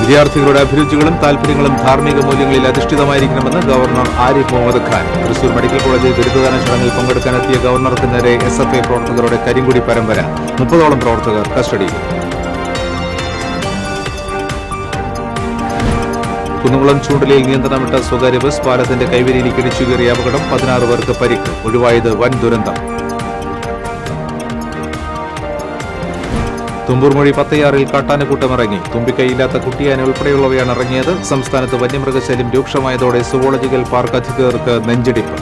വിദ്യാർത്ഥികളുടെ അഭിരുചികളും താൽപര്യങ്ങളും ധാർമ്മിക മൂല്യങ്ങളിൽ അധിഷ്ഠിതമായിരിക്കണമെന്ന് ഗവർണർ ആരിഫ് മുഹമ്മദ് ഖാൻ. തൃശൂർ മെഡിക്കൽ കോളേജിൽ ബിരുദദാന ചടങ്ങിൽ പങ്കെടുക്കാനെത്തിയ ഗവർണർക്ക് നേരെ SFI പ്രവർത്തകരുടെ കരിങ്കൊടി പരമ്പര. 30ഓളം പ്രവർത്തകർ കസ്റ്റഡിയിൽ. കുന്നംകുളം ചൂണ്ടലിൽ നിയന്ത്രണം വിട്ട സ്വകാര്യ ബസ് പാലത്തിന്റെ കൈവരിയിലേക്ക് ഇടിച്ചുകയറിയ അപകടം. 16 പേർക്ക് പരിക്ക്. ഒഴിവായത് വൻ ദുരന്തം. തുമ്പൂർമൊഴി പത്തയാറിൽ കാട്ടാനക്കൂട്ടമിറങ്ങി. തുമ്പിക്കൈയില്ലാത്ത കുട്ടിയാന ഉൾപ്പെടെയുള്ളവയാണ് ഇറങ്ങിയത്. സംസ്ഥാനത്ത് വന്യമൃഗശല്യം രൂക്ഷമായതോടെ സുവോളജിക്കൽ പാർക്ക് അധികൃതർക്ക് നെഞ്ചിടിപ്പ്.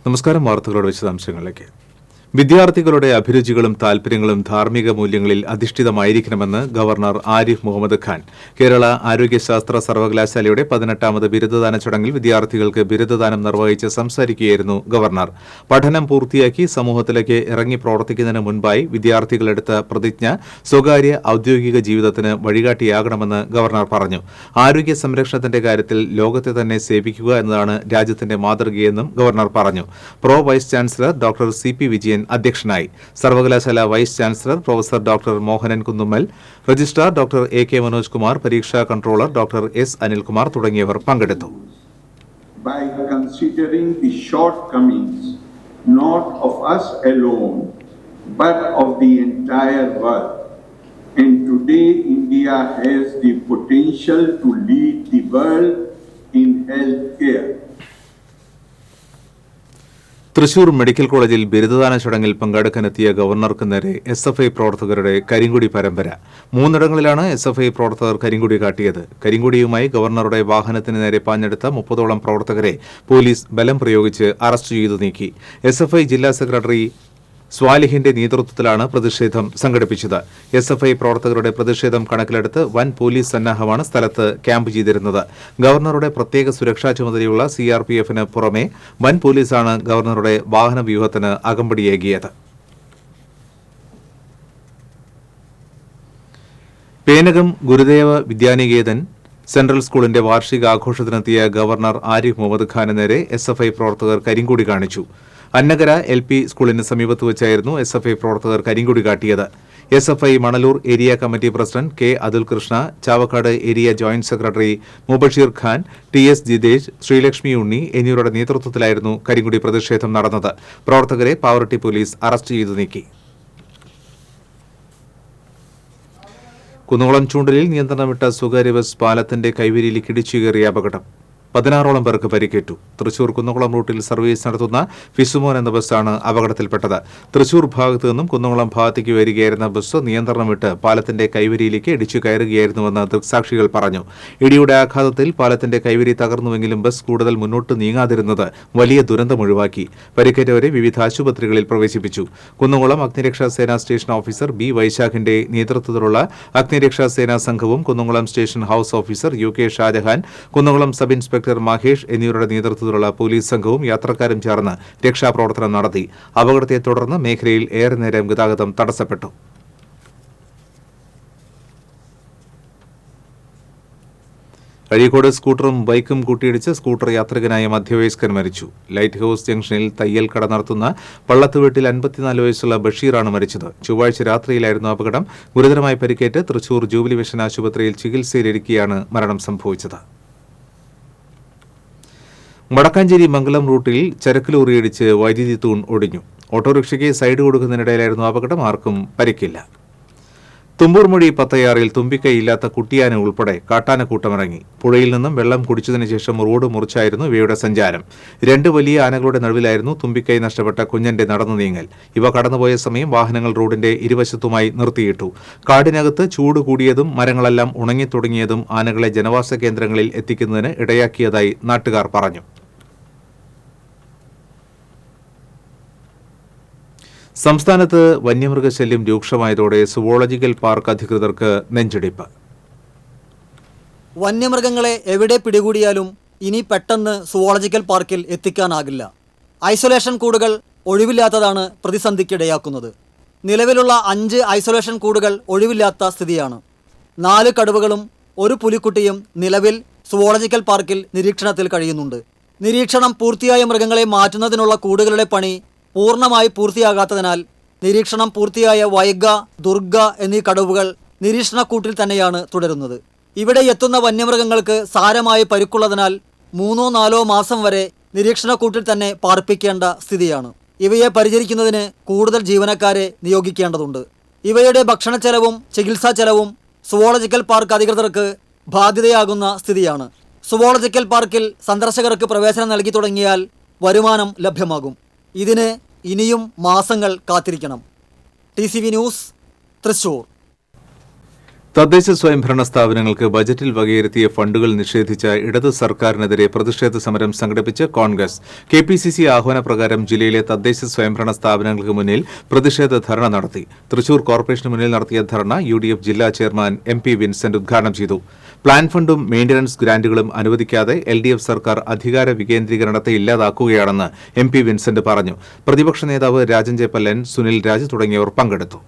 നമസ്കാരം. വാർത്തകളുടെ വിശദാംശങ്ങളിലേക്ക്. വിദ്യാർത്ഥികളുടെ അഭിരുചികളും താൽപര്യങ്ങളും ധാർമ്മിക മൂല്യങ്ങളിൽ അധിഷ്ഠിതമായിരിക്കണമെന്ന് ഗവർണർ ആരിഫ് മുഹമ്മദ് ഖാൻ. കേരള ആരോഗ്യശാസ്ത്ര സർവകലാശാലയുടെ 18ാമത് ബിരുദദാന ചടങ്ങിൽ വിദ്യാർത്ഥികൾക്ക് ബിരുദദാനം നിർവഹിച്ച് സംസാരിക്കുകയായിരുന്നു ഗവർണർ. പഠനം പൂർത്തിയാക്കി സമൂഹത്തിലേക്ക് ഇറങ്ങി പ്രവർത്തിക്കുന്നതിന് മുൻപായി വിദ്യാർത്ഥികളെടുത്ത പ്രതിജ്ഞ സ്വകാര്യ ഔദ്യോഗിക ജീവിതത്തിന് വഴികാട്ടിയാകണമെന്ന് ഗവർണർ പറഞ്ഞു. ആരോഗ്യ സംരക്ഷണത്തിന്റെ കാര്യത്തിൽ ലോകത്തെ തന്നെ സേവിക്കുക എന്നതാണ് രാജ്യത്തിന്റെ മാതൃകയെന്നും ഗവർണർ പറഞ്ഞു. Pro vice chancellor doctor CP Vijayan അധ്യക്ഷനായി. സർവകലാശാല vice chancellor professor doctor Mohanan Kunnummal, registrar doctor AK Manoj Kumar, പരീക്ഷാ കൺട്രോളർ ഡോക്ടർ S അനിൽകുമാർ തുടങ്ങിയവർ പങ്കെടുത്തു. By considering the shortcomings not of us alone but of the entire world, and today India has the potential to lead the world in healthcare. Thrissur medical കോളേജിൽ ബിരുദദാന ചടങ്ങിൽ പങ്കെടുക്കാനെത്തിയ ഗവർണർക്ക് നേരെ SFI പ്രവർത്തകരുടെ കരിങ്കൊടി പരമ്പര. 3 ഇടങ്ങളിലാണ് SFI പ്രവർത്തകർ കരിങ്കൊടി കാട്ടിയത്. കരിങ്കൊടിയുമായി ഗവർണറുടെ വാഹനത്തിന് നേരെ പാഞ്ഞെടുത്ത 30ഓളം പ്രവർത്തകരെ പോലീസ് ബലം പ്രയോഗിച്ച് അറസ്റ്റ് ചെയ്തു നീക്കി. SFI ജില്ലാ സെക്രട്ടറി സ്വാലിഹിന്റെ നേതൃത്വത്തിലാണ് പ്രതിഷേധം സംഘടിപ്പിച്ചത്. SFI പ്രവർത്തകരുടെ പ്രതിഷേധം കണക്കിലെടുത്ത് വൻ പോലീസ് സന്നാഹമാണ് സ്ഥലത്ത് ക്യാമ്പ് ചെയ്തിരുന്നത്. ഗവർണറുടെ പ്രത്യേക സുരക്ഷാ ചുമതലയുള്ള CRPFന് പുറമെ വൻ പോലീസാണ് ഗവർണറുടെ വാഹന വ്യൂഹത്തിന് അകമ്പടിയേകിയത്. പേനകം ഗുരുദേവ വിദ്യാനികേതൻ സെൻട്രൽ സ്കൂളിന്റെ വാർഷികാഘോഷത്തിനെത്തിയ ഗവർണർ ആരിഫ് മുഹമ്മദ് ഖാന് നേരെ SFI പ്രവർത്തകർ കരിങ്കൊടി കാണിച്ചു. അന്നകര LP സ്കൂളിന് സമീപത്ത് വെച്ചായിരുന്നു SFI പ്രവർത്തകർ കരിങ്കൊടി കാട്ടിയത്. SFI Manalur area committee president K Athulkrishna, Chavakkad area joint secretary Mubashir Khan, TS Jithesh, Sreelakshmi Unni എന്നിവരുടെ നേതൃത്വത്തിലായിരുന്നു കരിങ്കൊടി പ്രതിഷേധം നടന്നത്. പ്രവർത്തകരെ പാവറട്ടി പോലീസ് അറസ്റ്റ് ചെയ്തു നീക്കി. കുന്നംകുളം ചൂണ്ടലിൽ നിയന്ത്രണം വിട്ട സ്വകാര്യ ബസ് പാലത്തിന്റെ കൈവരിയിലേക്ക് ഇടിച്ചുകയറിയ അപകടം. 16ഓളം പേർക്ക് പരിക്കേറ്റു. തൃശൂർ കുന്നംകുളം റൂട്ടിൽ സർവീസ് നടത്തുന്ന ഫിസുമോൻ എന്ന ബസ്സാണ് അപകടത്തിൽപ്പെട്ടത്. തൃശൂർ ഭാഗത്തു നിന്നും കുന്നംകുളം ഭാഗത്തേക്ക് വരികയായിരുന്ന ബസ് നിയന്ത്രണം വിട്ട് പാലത്തിന്റെ കൈവരിയിലേക്ക് ഇടിച്ചു കയറുകയായിരുന്നുവെന്ന് ദൃക്സാക്ഷികൾ പറഞ്ഞു. ഇടിയുടെ ആഘാതത്തിൽ പാലത്തിന്റെ കൈവരി തകർന്നുവെങ്കിലും ബസ് കൂടുതൽ മുന്നോട്ട് നീങ്ങാതിരുന്നത് വലിയ ദുരന്തമൊഴിവാക്കി. പരിക്കേറ്റവരെ വിവിധ ആശുപത്രികളിൽ പ്രവേശിപ്പിച്ചു. കുന്നംകുളം അഗ്നിരക്ഷാ സേനാ സ്റ്റേഷൻ ഓഫീസർ B വൈശാഖിന്റെ നേതൃത്വത്തിലുള്ള അഗ്നിരക്ഷാ സേനാ സംഘവും Kunnamkulam station house officer UK Shajahan, Kunnamkulam sub inspector Mahesh എന്നിവരുടെ നേതൃത്വത്തിലുള്ള പോലീസ് സംഘവും യാത്രക്കാരും ചേർന്ന് രക്ഷാപ്രവർത്തനം നടത്തി. അപകടത്തെ തുടർന്ന് മേഖലയിൽ ഏറെ നേരം ഗതാഗതം തടസ്സപ്പെട്ടു. അഴീക്കോട് സ്കൂട്ടറും ബൈക്കും കൂട്ടിയിടിച്ച് സ്കൂട്ടർ യാത്രികനായ മധ്യവയസ്കൻ മരിച്ചു. ലൈറ്റ് ഹൌസ് ജംഗ്ഷനിൽ തയ്യൽ കട നടത്തുന്ന പള്ളത്തുവീട്ടിൽ 54 വയസ്സുള്ള ബഷീറാണ് മരിച്ചത്. ചൊവ്വാഴ്ച രാത്രിയിലായിരുന്നു അപകടം. ഗുരുതരമായി പരിക്കേറ്റ് തൃശൂർ ജൂബിലി മിഷൻ ആശുപത്രിയിൽ ചികിത്സയിലിരിക്കെയാണ് മരണം സംഭവിച്ചത്. വടക്കാഞ്ചേരി മംഗലം റൂട്ടിൽ ചരക്ക് ലോറിയിടിച്ച് വൈദ്യുതി തൂൺ ഒടിഞ്ഞു. ഓട്ടോറിക്ഷയ്ക്ക് സൈഡ് കൊടുക്കുന്നതിനിടയിലായിരുന്നു അപകടം. ആർക്കും പരിക്കില്ല. തുമ്പൂർമൊഴി പത്തയാറിൽ തുമ്പിക്കൈയില്ലാത്ത കുട്ടിയാന ഉൾപ്പെടെ കാട്ടാനക്കൂട്ടമിറങ്ങി. പുഴയിൽ നിന്നും വെള്ളം കുടിച്ചതിനു ശേഷം റോഡ് മുറിച്ചായിരുന്നു ഇവയുടെ സഞ്ചാരം. 2 വലിയ ആനകളുടെ നടുവിലായിരുന്നു തുമ്പിക്കൈ നഷ്ടപ്പെട്ട കുഞ്ഞന്റെ നടന്നു നീങ്ങൽ. ഇവ കടന്നുപോയ സമയം വാഹനങ്ങൾ റോഡിന്റെ ഇരുവശത്തുമായി നിർത്തിയിട്ടു. കാടിനകത്ത് ചൂട് കൂടിയതും മരങ്ങളെല്ലാം ഉണങ്ങിത്തുടങ്ങിയതും ആനകളെ ജനവാസ കേന്ദ്രങ്ങളിൽ എത്തിക്കുന്നതിന് ഇടയാക്കിയതായി നാട്ടുകാർ പറഞ്ഞു. സംസ്ഥാനത്ത് വന്യമൃഗശല്യം രൂക്ഷമായതോടെ സുവോളജിക്കൽ പാർക്ക് അധികൃതർക്ക് നെഞ്ചിടിപ്പ്. വന്യമൃഗങ്ങളെ എവിടെ പിടികൂടിയാലും ഇനി പെട്ടെന്ന് സുവോളജിക്കൽ പാർക്കിൽ എത്തിക്കാനാകില്ല. ഐസൊലേഷൻ കൂടുകൾ ഒഴിവില്ലാത്തതാണ് പ്രതിസന്ധിക്കിടയാക്കുന്നത്. നിലവിലുള്ള 5 ഐസൊലേഷൻ കൂടുകൾ ഒഴിവില്ലാത്ത സ്ഥിതിയാണ്. 4 കടുവകളും 1 പുലിക്കുട്ടിയും നിലവിൽ സുവോളജിക്കൽ പാർക്കിൽ നിരീക്ഷണത്തിൽ കഴിയുന്നുണ്ട്. നിരീക്ഷണം പൂർത്തിയായ മൃഗങ്ങളെ മാറ്റുന്നതിനുള്ള കൂടുകളുടെ പണി പൂർണ്ണമായി പൂർത്തിയാകാത്തതിനാൽ നിരീക്ഷണം പൂർത്തിയായ വൈഗ, ദുർഗ എന്നീ കടുവകൾ നിരീക്ഷണക്കൂട്ടിൽ തന്നെയാണ് തുടരുന്നത്. ഇവിടെ എത്തുന്ന വന്യമൃഗങ്ങൾക്ക് സാരമായ പരുക്കുള്ളതിനാൽ 3-4 മാസം വരെ നിരീക്ഷണക്കൂട്ടിൽ തന്നെ പാർപ്പിക്കേണ്ട സ്ഥിതിയാണ്. ഇവയെ പരിചരിക്കുന്നതിന് കൂടുതൽ ജീവനക്കാരെ നിയോഗിക്കേണ്ടതുണ്ട്. ഇവയുടെ ഭക്ഷണച്ചെലവും ചികിത്സാ ചെലവും സുവോളജിക്കൽ പാർക്ക് അധികൃതർക്ക് ബാധ്യതയാകുന്ന സ്ഥിതിയാണ്. സുവോളജിക്കൽ പാർക്കിൽ സന്ദർശകർക്ക് പ്രവേശനം നൽകി തുടങ്ങിയാൽ വരുമാനം ലഭ്യമാകും. ഇതിന് ഇനിയും മാസങ്ങൾ കാത്തിരിക്കണം. TCV news, Thrissur. തദ്ദേശ സ്വയംഭരണ സ്ഥാപനങ്ങൾക്ക് ബജറ്റിൽ വകയിരുത്തിയ ഫണ്ടുകൾ നിഷേധിച്ച ഇടത് സർക്കാരിനെതിരെ പ്രതിഷേധ സമരം സംഘടിപ്പിച്ച് കോൺഗ്രസ്. KPCC ആഹ്വാനപ്രകാരം ജില്ലയിലെ തദ്ദേശ സ്വയംഭരണ സ്ഥാപനങ്ങൾക്ക് മുന്നിൽ പ്രതിഷേധ ധർണ നടത്തി. തൃശൂർ കോർപ്പറേഷന് മുന്നിൽ നടത്തിയ ധർണ UDF ജില്ലാ ചെയർമാൻ MP വിൻസെന്റ് ഉദ്ഘാടനം ചെയ്തു. പ്ലാൻ ഫണ്ടും മെയിന്റനൻസ് ഗ്രാന്റുകളും അനുവദിക്കാതെ LDF സർക്കാർ അധികാര വികേന്ദ്രീകരണത്തെ ഇല്ലാതാക്കുകയാണെന്ന് MP വിൻസെന്റ് പറഞ്ഞു. പ്രതിപക്ഷ നേതാവ് രാജൻ ജെ പല്ലൻ, സുനിൽ രാജ് തുടങ്ങിയവർ പങ്കെടുത്തു.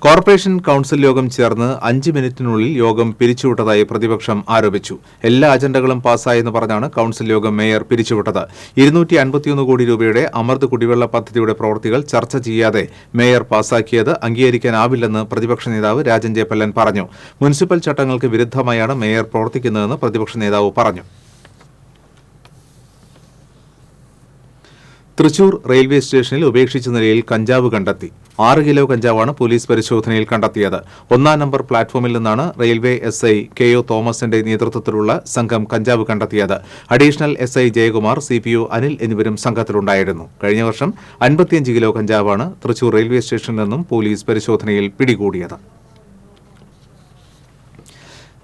കോർപ്പറേഷൻ കൌൺസിൽ യോഗം ചേർന്ന് 5 മിനിറ്റിനുള്ളിൽ യോഗം പിരിച്ചുവിട്ടതായി പ്രതിപക്ഷം ആരോപിച്ചു. എല്ലാ അജണ്ടകളും പാസ്സായെന്ന് പറഞ്ഞാണ് കൌൺസിൽ യോഗം മേയർ പിരിച്ചുവിട്ടത്. 251 കോടി രൂപയുടെ അമൃത് കുടിവെള്ള പദ്ധതിയുടെ പ്രവൃത്തികൾ ചർച്ച ചെയ്യാതെ മേയർ പാസ്സാക്കിയത് അംഗീകരിക്കാനാവില്ലെന്ന് പ്രതിപക്ഷ നേതാവ് രാജൻ ജെ പല്ലൻ പറഞ്ഞു. മുനിസിപ്പൽ ചട്ടങ്ങൾക്ക് വിരുദ്ധമായാണ് മേയർ പ്രവർത്തിക്കുന്നതെന്ന് പ്രതിപക്ഷ നേതാവ് പറഞ്ഞു. തൃശൂർ റെയിൽവേ സ്റ്റേഷനിൽ ഉപേക്ഷിച്ച നിലയിൽ കഞ്ചാവ് കണ്ടെത്തി. 6 കിലോ കഞ്ചാവാണ് പോലീസ് പരിശോധനയിൽ കണ്ടെത്തിയത്. 1-ാം നമ്പർ പ്ലാറ്റ്ഫോമിൽ നിന്നാണ് റെയിൽവേ SI KO തോമസിന്റെ നേതൃത്വത്തിലുള്ള സംഘം കഞ്ചാവ് കണ്ടെത്തിയത്. Additional SI Jayakumar, CPO Anil എന്നിവരും സംഘത്തിലുണ്ടായിരുന്നു. കഴിഞ്ഞ വർഷം 55 കിലോ കഞ്ചാവാണ് തൃശൂർ റെയിൽവേ സ്റ്റേഷനിൽ നിന്നും പോലീസ് പരിശോധനയിൽ പിടികൂടിയത്.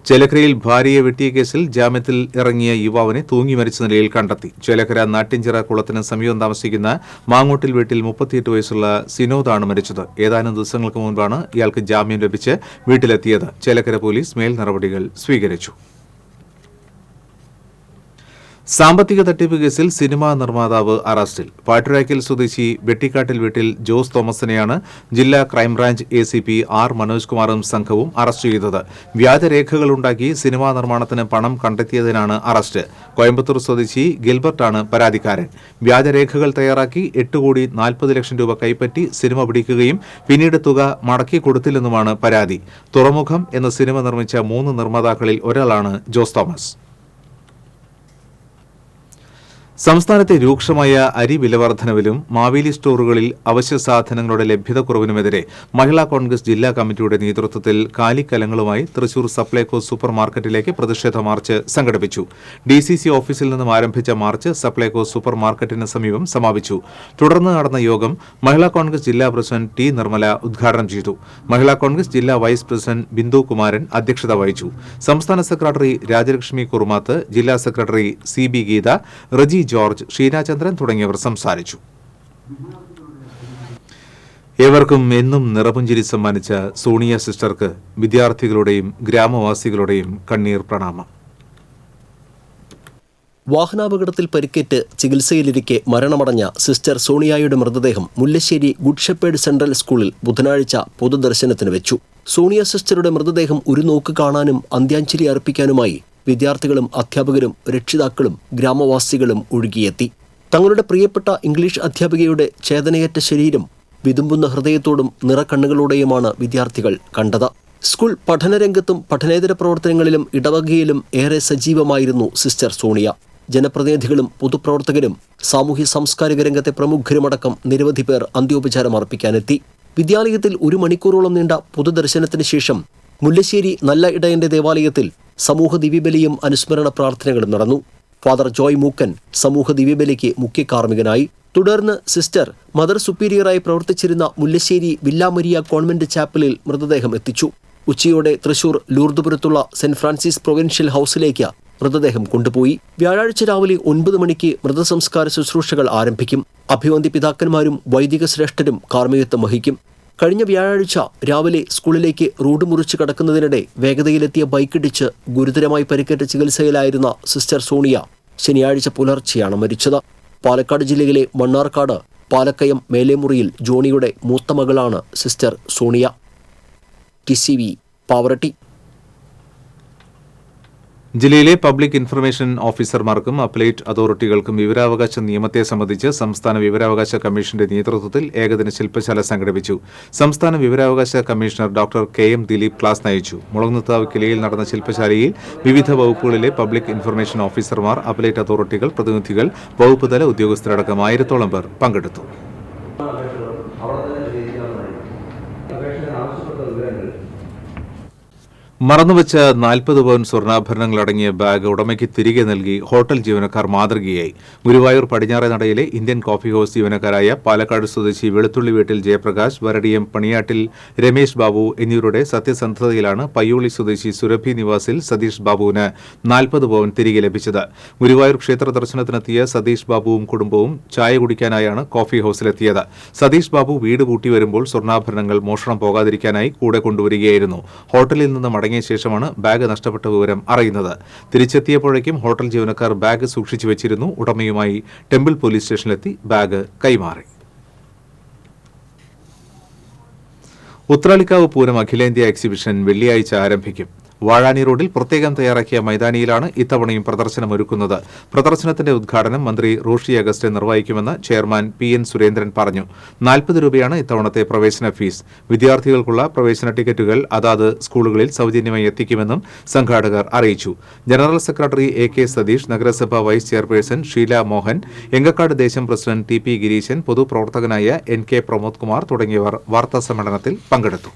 ചേലക്കരയിൽ ഭാര്യയെ വെട്ടിയ കേസിൽ ജാമ്യത്തിൽ ഇറങ്ങിയ യുവാവിനെ തൂങ്ങി മരിച്ച നിലയിൽ കണ്ടെത്തി. ചേലക്കര നാട്ടിൻചിറ കുളത്തിന് സമീപം താമസിക്കുന്ന മാങ്ങോട്ടിൽ വീട്ടിൽ 38 വയസ്സുള്ള സിനോദാണ് മരിച്ചത്. ഏതാനും ദിവസങ്ങൾക്ക് മുൻപാണ് ഇയാൾക്ക് ജാമ്യം ലഭിച്ച് വീട്ടിലെത്തിയത്. ചേലക്കര പോലീസ് മേൽ നടപടികൾ സ്വീകരിച്ചു. സാമ്പത്തിക തട്ടിപ്പ് കേസിൽ സിനിമാ നിർമ്മാതാവ് അറസ്റ്റിൽ. പാട്ടുരാക്കൽ സ്വദേശി വെട്ടിക്കാട്ടിൽ വീട്ടിൽ ജോസ് തോമസിനെയാണ് ജില്ലാ ക്രൈംബ്രാഞ്ച് ACP R മനോജ് കുമാറും സംഘവും അറസ്റ്റ് ചെയ്തത്. വ്യാജരേഖകളുണ്ടാക്കി സിനിമാ നിർമ്മാണത്തിന് പണം കണ്ടെത്തിയതിനാണ് അറസ്റ്റ്. കോയമ്പത്തൂർ സ്വദേശി ഗിൽബർട്ടാണ് പരാതിക്കാരൻ. വ്യാജരേഖകൾ തയ്യാറാക്കി 8,40,00,000 രൂപ കൈപ്പറ്റി സിനിമ പിടിക്കുകയും പിന്നീട് തുക മടക്കി കൊടുത്തില്ലെന്നുമാണ് പരാതി. തുറമുഖം എന്ന സിനിമ നിർമ്മിച്ച 3 നിർമ്മാതാക്കളിൽ ഒരാളാണ് ജോസ് തോമസ്. സംസ്ഥാനത്തെ രൂക്ഷമായ അരി വിലവർദ്ധനവിലും മാവേലി സ്റ്റോറുകളിൽ അവശ്യ സാധനങ്ങളുടെ ലഭ്യതക്കുറവിനുമെതിരെ മഹിളാ കോൺഗ്രസ് ജില്ലാ കമ്മിറ്റിയുടെ നേതൃത്വത്തിൽ കാലിക്കലങ്ങളുമായി തൃശൂർ സപ്ലൈകോ സൂപ്പർ മാർക്കറ്റിലേക്ക് പ്രതിഷേധ മാർച്ച് സംഘടിപ്പിച്ചു. DCC ഓഫീസിൽ നിന്നും ആരംഭിച്ച മാർച്ച് സപ്ലൈകോ സൂപ്പർ മാർക്കറ്റിന് സമീപം സമാപിച്ചു. തുടർന്ന് നടന്ന യോഗം മഹിളാ കോൺഗ്രസ് ജില്ലാ പ്രസിഡന്റ് T നിർമ്മല ഉദ്ഘാടനം ചെയ്തു. മഹിളാ കോൺഗ്രസ് ജില്ലാ വൈസ് പ്രസിഡന്റ് ബിന്ദു കുമാരൻ അധ്യക്ഷത വഹിച്ചു. സംസ്ഥാന സെക്രട്ടറി രാജലക്ഷ്മി കുറുമാത്ത്, ജില്ലാ സെക്രട്ടറി CB ഗീത, റജി ജോർജ്, ഷീനാചന്ദ്രൻ തുടങ്ങിയവർ സംസാരിച്ചു. ഏവർക്കും എന്നും നിറപുഞ്ചിരി സമ്മാനിച്ച സോണിയ സിസ്റ്റർക്ക് വിദ്യാർത്ഥികളുടെയും ഗ്രാമവാസികളുടെയും കണ്ണീർ പ്രണാമം. വാഹനാപകടത്തിൽ പരിക്കേറ്റ് ചികിത്സയിലിരിക്കെ മരണമടഞ്ഞ സിസ്റ്റർ സോണിയയുടെ മൃതദേഹം മുല്ലശ്ശേരി ഗുഡ് ഷെപ്പേർഡ് സെൻട്രൽ സ്കൂളിൽ ബുധനാഴ്ച പൊതുദർശനത്തിന് വെച്ചു. സോണിയ സിസ്റ്ററുടെ മൃതദേഹം ഒരു നോക്ക് കാണാനും അന്ത്യാഞ്ജലി അർപ്പിക്കാനുമായി വിദ്യാർത്ഥികളും അധ്യാപകരും രക്ഷിതാക്കളും ഗ്രാമവാസികളും ഒഴുകിയെത്തി. തങ്ങളുടെ പ്രിയപ്പെട്ട ഇംഗ്ലീഷ് അധ്യാപികയുടെ ചേതനയേറ്റ ശരീരം വിതുമ്പുന്ന ഹൃദയത്തോടും നിറക്കണ്ണുകളോടെയുമാണ് വിദ്യാർത്ഥികൾ കണ്ടത്. സ്കൂൾ പഠനരംഗത്തും പഠനേതര പ്രവർത്തനങ്ങളിലും ഇടവകയിലും ഏറെ സജീവമായിരുന്നു സിസ്റ്റർ സോണിയ. ജനപ്രതിനിധികളും പൊതുപ്രവർത്തകരും സാമൂഹ്യ സാംസ്കാരിക രംഗത്തെ പ്രമുഖരുമടക്കം നിരവധി പേർ അന്ത്യോപചാരം അർപ്പിക്കാനെത്തി. വിദ്യാലയത്തിൽ 1 മണിക്കൂറോളം നീണ്ട പൊതുദർശനത്തിന് ശേഷം മുല്ലശ്ശേരി നല്ല ഇടയന്റെ ദേവാലയത്തിൽ സമൂഹ ദിവ്യബലിയും അനുസ്മരണ പ്രാർത്ഥനകളും നടന്നു. ഫാദർ ജോയ് മൂക്കൻ സമൂഹ ദിവ്യബലിക്ക് മുഖ്യ കാർമ്മികനായി. തുടർന്ന് സിസ്റ്റർ മദർ സുപ്പീരിയറായി പ്രവർത്തിച്ചിരുന്ന മുല്ലശ്ശേരി വില്ല മരിയ കോൺവെന്റ് ചാപ്പലിൽ മൃതദേഹം എത്തിച്ചു. ഉച്ചയോടെ തൃശൂർ ലൂർദുപുരത്തുള്ള സെന്റ് ഫ്രാൻസിസ് പ്രൊവിൻഷ്യൽ ഹൌസിലേക്ക് മൃതദേഹം കൊണ്ടുപോയി. വ്യാഴാഴ്ച രാവിലെ 9 മണിക്ക് മൃതസംസ്കാര ശുശ്രൂഷകൾ ആരംഭിക്കും. അഭിവന്ദ്യ പിതാക്കന്മാരും വൈദിക ശ്രേഷ്ഠരും കാർമ്മികത്വം വഹിക്കും. കഴിഞ്ഞ വ്യാഴാഴ്ച രാവിലെ സ്കൂളിലേക്ക് റോഡ് മുറിച്ച് കടക്കുന്നതിനിടെ വേഗതയിലെത്തിയ ബൈക്കിടിച്ച് ഗുരുതരമായി പരിക്കേറ്റ ചികിത്സയിലായിരുന്ന സിസ്റ്റർ സോണിയ ശനിയാഴ്ച പുലർച്ചെയാണ് മരിച്ചത്. പാലക്കാട് ജില്ലയിലെ മണ്ണാർക്കാട് പാലക്കയം മേലേമുറിയിൽ ജോണിയുടെ മൂത്ത മകളാണ് സിസ്റ്റർ സോണിയ. TCV പാവറട്ടി. ജില്ലയിലെ പബ്ലിക് ഇൻഫർമേഷൻ ഓഫീസർമാർക്കും അപ്പലേറ്റ് അതോറിറ്റികൾക്കും വിവരാവകാശ നിയമത്തെ സംബന്ധിച്ച് സംസ്ഥാന വിവരാവകാശ കമ്മീഷന്റെ നേതൃത്വത്തിൽ ഏകദിന ശില്പശാല സംഘടിപ്പിച്ചു. സംസ്ഥാന വിവരാവകാശ commissioner doctor K M. Dileep class നയിച്ചു. മുളങ്ങുന്നത്താവ് കിലയിൽ നടന്ന ശില്പശാലയിൽ വിവിധ വകുപ്പുകളിലെ പബ്ലിക് ഇൻഫർമേഷൻ ഓഫീസർമാർ, അപ്പലേറ്റ് അതോറിറ്റികൾ, പ്രതിനിധികൾ, വകുപ്പ് തല ഉദ്യോഗസ്ഥരടക്കം 1000-ഓളം പേർ പങ്കെടുത്തു. മറന്നുവച്ച 40 പവൻ സ്വർണ്ണാഭരണങ്ങളടങ്ങിയ ബാഗ് ഉടമയ്ക്ക് തിരികെ നൽകി ഹോട്ടൽ ജീവനക്കാർ മാതൃകയായി. ഗുരുവായൂർ പടിഞ്ഞാറെ നടയിലെ ഇന്ത്യൻ കോഫി ഹൌസ് ജീവനക്കാരായ പാലക്കാട് സ്വദേശി വെളുത്തുള്ളി വീട്ടിൽ ജയപ്രകാശ്, വരടിയം പണിയാട്ടിൽ രമേശ് ബാബു എന്നിവരുടെ സത്യസന്ധതയിലാണ് പയ്യോളി സ്വദേശി സുരഭി നിവാസിൽ സതീഷ് ബാബുവിന് 40 പവൻ തിരികെ ലഭിച്ചത്. ഗുരുവായൂർ ക്ഷേത്ര ദർശനത്തിനെത്തിയ സതീഷ് ബാബുവും കുടുംബവും ചായ കുടിക്കാനായാണ് കോഫി ഹൌസിലെത്തിയത്. സതീഷ് ബാബു വീട് പൂട്ടി വരുമ്പോൾ സ്വർണ്ണാഭരണങ്ങൾ മോഷണം പോകാതിരിക്കാനായി കൂടെ കൊണ്ടുവരികയായിരുന്നു. ഹോട്ടലിൽ നിന്ന് മടങ്ങിയ ശേഷമാണ് ബാഗ് നഷ്ടപ്പെട്ട വിവരം അറിയുന്നത്. തിരിച്ചെത്തിയപ്പോഴേക്കും ഹോട്ടൽ ജീവനക്കാർ ബാഗ് സൂക്ഷിച്ചു വെച്ചിരുന്നു. ഉടമയുമായി ടെമ്പിൾ പോലീസ് സ്റ്റേഷനിലെത്തി ബാഗ് കൈമാറി. ഉത്രാളിക്കാവ് പൂരം അഖിലേന്ത്യാ എക്സിബിഷൻ വെള്ളിയാഴ്ച ആരംഭിക്കും. വാഴാനി റോഡിൽ പ്രത്യേകം തയ്യാറാക്കിയ മൈതാനിയിലാണ് ഇത്തവണയും പ്രദർശനമൊരുക്കുന്നത്. പ്രദർശനത്തിന്റെ ഉദ്ഘാടനം മന്ത്രി റോഷി അഗസ്റ്റിൻ നിർവഹിക്കുമെന്ന് ചെയർമാൻ പി.എൻ. സുരേന്ദ്രൻ പറഞ്ഞു. 40 രൂപയാണ് ഇത്തവണത്തെ പ്രവേശന ഫീസ്. വിദ്യാർത്ഥികൾക്കുള്ള പ്രവേശന ടിക്കറ്റുകൾ അതാത് സ്കൂളുകളിൽ സൌജന്യമായി എത്തിക്കുമെന്നും സംഘാടകർ അറിയിച്ചു. General secretary A K. സതീഷ്, നഗരസഭ വൈസ് ചെയർപേഴ്സൺ ഷീല മോഹൻ, എങ്കക്കാട് ദേശം പ്രസിഡന്റ് ടി.പി. ഗിരീശൻ, പൊതുപ്രവർത്തകനായ എൻ.കെ. പ്രമോദ് കുമാർ തുടങ്ങിയവർ വാർത്താസമ്മേളനത്തിൽ പങ്കെടുത്തു.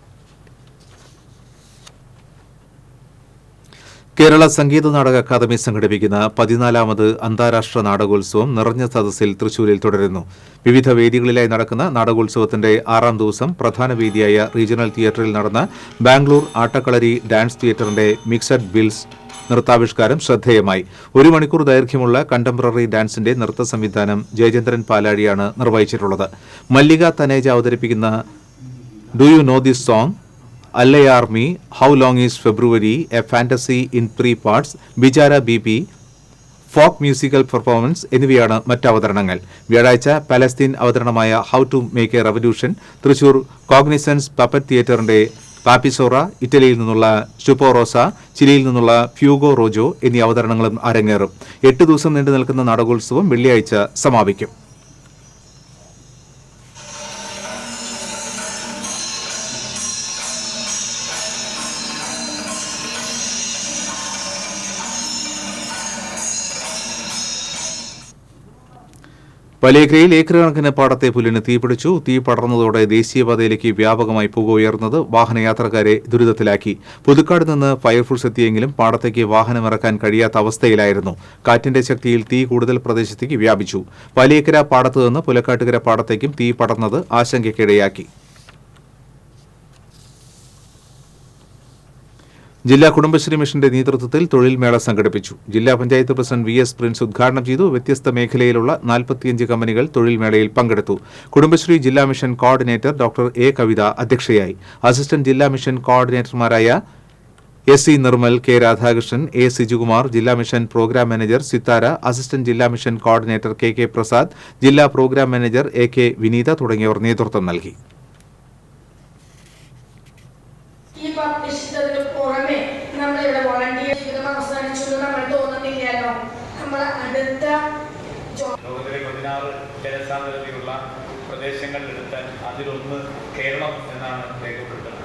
കേരള സംഗീത നാടക അക്കാദമി സംഘടിപ്പിക്കുന്ന 14ാമത് അന്താരാഷ്ട്ര നാടകോത്സവം നിറഞ്ഞ സദസ്സിൽ തൃശൂരിൽ തുടരുന്നു. വിവിധ വേദികളിലായി നടക്കുന്ന നാടകോത്സവത്തിന്റെ 6ാം ദിവസം പ്രധാന വേദിയായ റീജിയണൽ തിയേറ്ററിൽ നടന്ന ബാംഗ്ലൂർ ആട്ടക്കളരി ഡാൻസ് തിയേറ്ററിന്റെ മിക്സഡ് ബിൽസ് നൃത്താവിഷ്കാരം ശ്രദ്ധേയമായി. 1 മണിക്കൂർ ദൈർഘ്യമുള്ള കണ്ടംപററി ഡാൻസിന്റെ നൃത്ത സംവിധാനം ജയചന്ദ്രൻ പാലാഴിയാണ് നിർവഹിച്ചിട്ടുള്ളത്. മല്ലിക തനേജ അവതരിപ്പിക്കുന്ന do you know this song, അല്ലയാർ മീ, how long is February, a fantasy in 3 parts, ബിചാര ബി, ഫോക്ക് മ്യൂസിക്കൽ പെർഫോമൻസ് എന്നിവയാണ് മറ്റ് അവതരണങ്ങൾ. വ്യാഴാഴ്ച പലസ്തീൻ അവതരണമായ how to make a revolution, Thrissur cognizance puppet തിയേറ്ററിന്റെ പാപ്പിസോറ, ഇറ്റലിയിൽ നിന്നുള്ള ഷുപ്പോറോസ, ചിലിയിൽ നിന്നുള്ള ഫ്യൂഗോ റോജോ എന്നീ അവതരണങ്ങളും അരങ്ങേറും. 8 ദിവസം നീണ്ടു നിൽക്കുന്ന നാടകോത്സവം വെള്ളിയാഴ്ച സമാപിക്കും. പലേക്കരയിൽ ഏക്കറുകണക്കിന് പാടത്തെ പുല്ലിന് തീപിടിച്ചു. തീ പടർന്നതോടെ ദേശീയപാതയിലേക്ക് വ്യാപകമായി പുക ഉയർന്നത് വാഹനയാത്രക്കാരെ ദുരിതത്തിലാക്കി. പുതുക്കാട് നിന്ന് ഫയർഫോഴ്സ് എത്തിയെങ്കിലും പാടത്തേക്ക് വാഹനമിറക്കാൻ കഴിയാത്ത അവസ്ഥയിലായിരുന്നു. കാറ്റിന്റെ ശക്തിയിൽ തീ കൂടുതൽ പ്രദേശത്തേക്ക് വ്യാപിച്ചു. പലേക്കര പാടത്തു നിന്ന് പുലക്കാട്ടുകര പാടത്തേക്കും തീ പടർന്നത് ആശങ്കയ്ക്കിടയാക്കി. ജില്ലാ കുടുംബശ്രീ മിഷന്റെ നേതൃത്വത്തിൽ തൊഴിൽ മേള സംഘടിപ്പിച്ചു. ജില്ലാ പഞ്ചായത്ത് പ്രസിഡന്റ് വി.എസ്. പ്രിൻസ് ഉദ്ഘാടനം ചെയ്തു. വ്യത്യസ്ത മേഖലയിലുള്ള 45 കമ്പനികൾ തൊഴിൽ മേളയിൽ പങ്കെടുത്തു. കുടുംബശ്രീ ജില്ലാ mission coordinator doctor A. Kavitha അധ്യക്ഷയായി. അസിസ്റ്റന്റ് ജില്ലാ മിഷൻ കോർഡിനേറ്റർമാരായ S. Nirmal, K. Radhakrishnan, A. Sijukumar, ജില്ലാ mission program manager Sithara, assistant ജില്ലാ മിഷൻ കോർഡിനേറ്റർ കെ. പ്രസാദ്, ജില്ലാ പ്രോഗ്രാം മാനേജർ എ. വിനീത തുടങ്ങിയവർ നേതൃത്വം നൽകി. നമ്മളിവിടെ വോളണ്ടിയർ ജീവിതം അവസാനിച്ചു നമ്മൾ തോന്നുന്നില്ലല്ലോ. നമ്മൾ അടുത്ത ലോകത്തിലെ 16 ജനസാന്ദ്രതയുള്ള പ്രദേശങ്ങളിലെടുത്താൽ അതിലൊന്ന് കേരളം എന്നാണ് രേഖപ്പെടുത്തുന്നത്.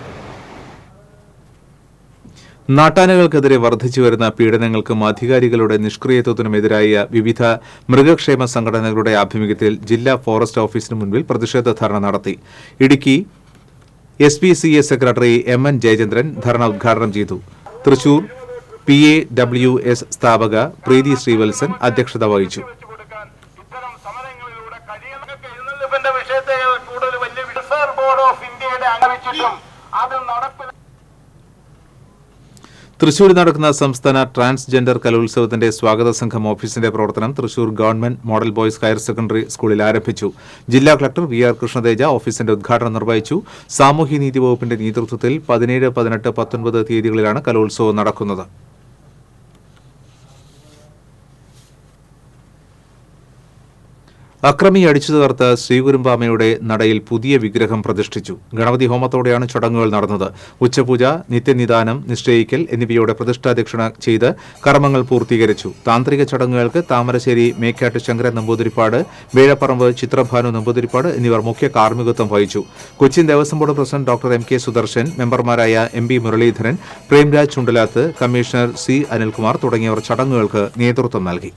നാട്ടാനകൾക്കെതിരെ വർദ്ധിച്ചുവരുന്ന പീഡനങ്ങൾക്കും അധികാരികളുടെ നിഷ്ക്രിയത്വത്തിനുമെതിരായ വിവിധ മൃഗക്ഷേമ സംഘടനകളുടെ ആഭിമുഖ്യത്തിൽ ജില്ലാ ഫോറസ്റ്റ് ഓഫീസിന് മുൻപിൽ പ്രതിഷേധ ധർണ നടത്തി. Idukki SPCA secretary M.N. Jayachandran dharna ഉദ്ഘാടനം ചെയ്തു. തൃശൂർ PAWS സ്ഥാപക പ്രീതി ശ്രീവത്സൻ അധ്യക്ഷത വഹിച്ചു. തൃശൂരിൽ നടക്കുന്ന സംസ്ഥാന ട്രാൻസ്ജെൻഡർ കലോത്സവത്തിന്റെ സ്വാഗത സംഘം ഓഫീസിന്റെ പ്രവർത്തനം Thrissur government model boys higher secondary സ്കൂളിൽ ആരംഭിച്ചു. ജില്ലാ കളക്ടർ VR കൃഷ്ണതേജ ഓഫീസിന്റെ ഉദ്ഘാടനം നിർവഹിച്ചു. സാമൂഹ്യനീതി വകുപ്പിന്റെ നേതൃത്വത്തിൽ 17, 18, 19 തീയതികളിലാണ് കലോത്സവം നടക്കുന്നത്. അക്രമി അടിച്ചു തകർത്ത ശ്രീകുരുമ്പാമയുടെ നടയിൽ പുതിയ വിഗ്രഹം പ്രതിഷ്ഠിച്ചു. ഗണപതി ഹോമത്തോടെയാണ് ചടങ്ങുകൾ നടന്നത്. ഉച്ചപൂജ, നിത്യനിദാനം, നിശ്ചയിക്കൽ എന്നിവയോടെ പ്രതിഷ്ഠാദക്ഷിണ ചെയ്ത് കർമ്മങ്ങൾ പൂർത്തീകരിച്ചു. താന്ത്രിക ചടങ്ങുകൾക്ക് താമരശ്ശേരി മേക്കാട്ട് ശങ്കരൻ നമ്പൂതിരിപ്പാട്, വേഴപ്പറമ്പ് ചിത്രഭാനു നമ്പൂതിരിപ്പാട് എന്നിവർ മുഖ്യ കാർമ്മികത്വം വഹിച്ചു. Cochin Devaswom board president doctor M K Sudarshan, മെമ്പർമാരായ M P Muraleedharan, Premraj Chundalath, commissioner C Anilkumar തുടങ്ങിയവർ ചടങ്ങുകൾക്ക് നേതൃത്വം നൽകി.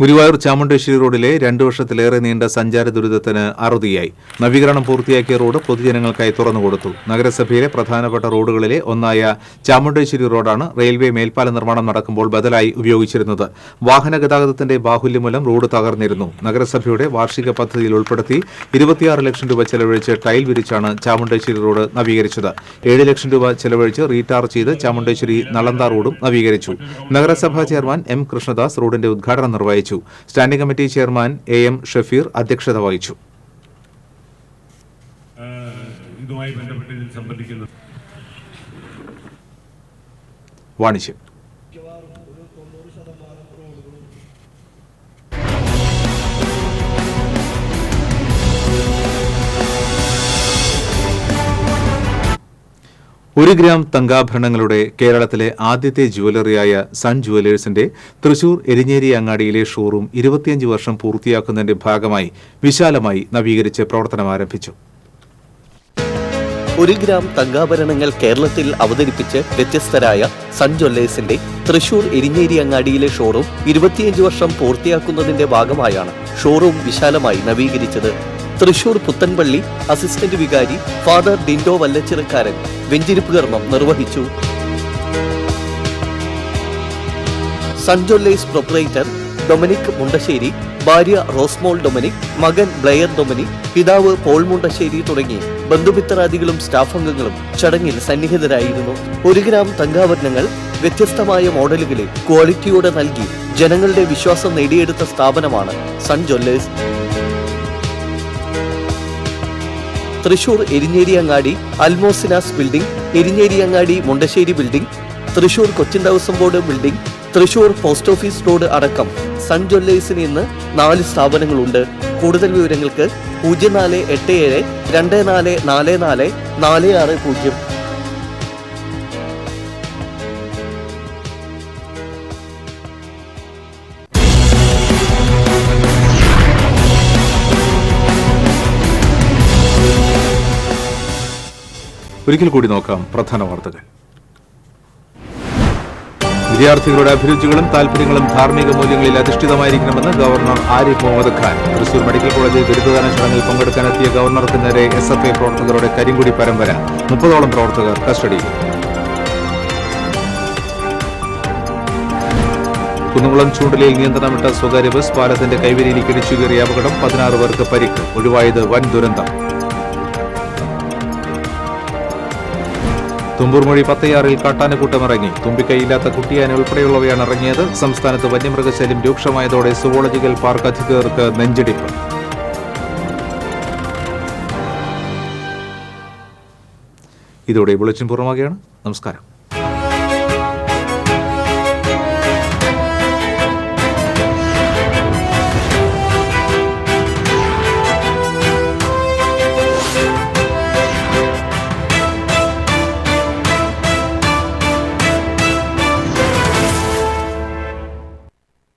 ഗുരുവായൂർ ചാമുണ്ടേശ്വരി റോഡിലെ 2 വർഷത്തിലേറെ നീണ്ട സഞ്ചാര ദുരിതത്തിന് അറുതിയായി. നവീകരണം പൂർത്തിയാക്കിയ റോഡ് പൊതുജനങ്ങൾക്കായി തുറന്നുകൊടുത്തു. നഗരസഭയിലെ പ്രധാനപ്പെട്ട റോഡുകളിലെ ഒന്നായ ചാമുണ്ടേശ്വരി റോഡാണ് റെയിൽവേ മേൽപ്പാല നിർമ്മാണം നടക്കുമ്പോൾ ബദലായി ഉപയോഗിച്ചിരുന്നത്. വാഹന ഗതാഗതത്തിന്റെ ബാഹുല്യം മൂലം റോഡ് തകർന്നിരുന്നു. നഗരസഭയുടെ വാർഷിക പദ്ധതിയിൽ ഉൾപ്പെടുത്തി 26 ലക്ഷം രൂപ ചെലവഴിച്ച് ടൈൽ വിരിച്ചാണ് ചാമുണ്ടേശ്വരി റോഡ് നവീകരിച്ചത്. 7 ലക്ഷം രൂപ ചെലവഴിച്ച് റീടാർ ചെയ്ത് ചാമുണ്ടേശ്വരി നളന്ത റോഡും നവീകരിച്ചു. നഗരസഭാ ചെയർമാൻ എം കൃഷ്ണദാസ് റോഡിന്റെ ഉദ്ഘാടനം നിർവഹിച്ചു. Standing committee chairman A M Shafeer അധ്യക്ഷത വഹിച്ചു. വാണിജ്യം. ഒരു ഗ്രാം തങ്കാഭരണങ്ങളുടെ കേരളത്തിലെ ആദ്യത്തെ ജുവലറിയായ സൺ ജുവലേഴ്സിന്റെ തൃശൂർ എരിഞ്ഞേരി അങ്ങാടിയിലെ ഷോറൂം 25 വർഷം പൂർത്തിയാക്കുന്നതിന്റെ ഭാഗമായി വിശാലമായി നവീകരിച്ച് പ്രവർത്തനം ആരംഭിച്ചു. 1 ഗ്രാം തങ്കാഭരണങ്ങൾ കേരളത്തിൽ അവതരിപ്പിച്ച് വ്യത്യസ്തരായ സൺ ജ്വല്ലേഴ്സിന്റെ തൃശൂർ എരിഞ്ഞേരി അങ്ങാടിയിലെ ഷോറൂം 25 വർഷം പൂർത്തിയാക്കുന്നതിന്റെ ഭാഗമായാണ് ഷോറൂം വിശാലമായി നവീകരിച്ചത്. തൃശൂർ പുത്തൻപള്ളി അസിസ്റ്റന്റ് വികാരി ഫാദർ ഡിൻഡോ വല്ലച്ചിറക്കാരൻ വെഞ്ചിരിപ്പ് കർമ്മം നിർവഹിച്ചു. Sun Jewellers proprietor Dominic Mundassery, ഭാര്യ റോസ്മോൾ ഡൊമിനിക്, മകൻ ബ്ലെയർ ഡൊമിനിക്, പിതാവ് പോൾ മുണ്ടശ്ശേരി തുടങ്ങി ബന്ധുമിത്രാദികളും സ്റ്റാഫ് അംഗങ്ങളും ചടങ്ങിൽ സന്നിഹിതരായിരുന്നു. 1 ഗ്രാം തങ്കാഭരണങ്ങൾ വ്യത്യസ്തമായ മോഡലുകളിൽ ക്വാളിറ്റിയോടെ നൽകി ജനങ്ങളുടെ വിശ്വാസം നേടിയെടുത്ത സ്ഥാപനമാണ് സൺ ജ്വല്ലേഴ്സ്. തൃശൂർ എരിഞ്ഞേരി അങ്ങാടി അൽമോസിനാസ് ബിൽഡിംഗ്, എരിഞ്ഞേരി അങ്ങാടി Mundassery building, Thrissur Cochin Devaswom board building, Thrissur post office road അടക്കം സൺ ജ്വല്ലേഴ്സിന് ഇന്ന് 4 സ്ഥാപനങ്ങളുണ്ട്. കൂടുതൽ വിവരങ്ങൾക്ക് 0487 2444 460. ഒരിക്കൽ കൂടി നോക്കാം പ്രധാന വാർത്തകൾ. വിദ്യാർത്ഥികളുടെ അഭിരുചികളും താൽപര്യങ്ങളും ധാർമ്മിക മൂല്യങ്ങളിൽ അധിഷ്ഠിതമായിരിക്കണമെന്ന് ഗവർണർ ആരിഫ് മുഹമ്മദ് ഖാൻ. തൃശൂർ മെഡിക്കൽ കോളേജിൽ ബിരുദദാന ചടങ്ങിൽ പങ്കെടുക്കാനെത്തിയ ഗവർണർക്ക് നേരെ SFI പ്രവർത്തകരുടെ കരിങ്കൊടി പരമ്പര. 30ഓളം പ്രവർത്തകർ കസ്റ്റഡിയിൽ. കുന്നംകുളം ചൂണ്ടലിൽ നിയന്ത്രണം വിട്ട സ്വകാര്യ ബസ് പാലത്തിന്റെ കൈവരിയിലേക്ക് ഇടിച്ചു കയറിയ അപകടം. 16 പേർക്ക് പരിക്ക്. ഒഴിവായത് വൻ ദുരന്തം. തുമ്പൂർമൊഴി പത്തയാറിൽ കാട്ടാനക്കൂട്ടമിറങ്ങി. തുമ്പിക്കൈയില്ലാത്ത കുട്ടിയാന ഉൾപ്പെടെയുള്ളവയാണ് ഇറങ്ങിയത്. സംസ്ഥാനത്ത് വന്യമൃഗശല്യം രൂക്ഷമായതോടെ സുവോളജിക്കൽ പാർക്ക് അധികൃതർക്ക് നെഞ്ചിടിപ്പ്. ഇതോടെ ബുള്ളറ്റിൻ പൂർണ്ണമാകുകയാണ്. നമസ്കാരം.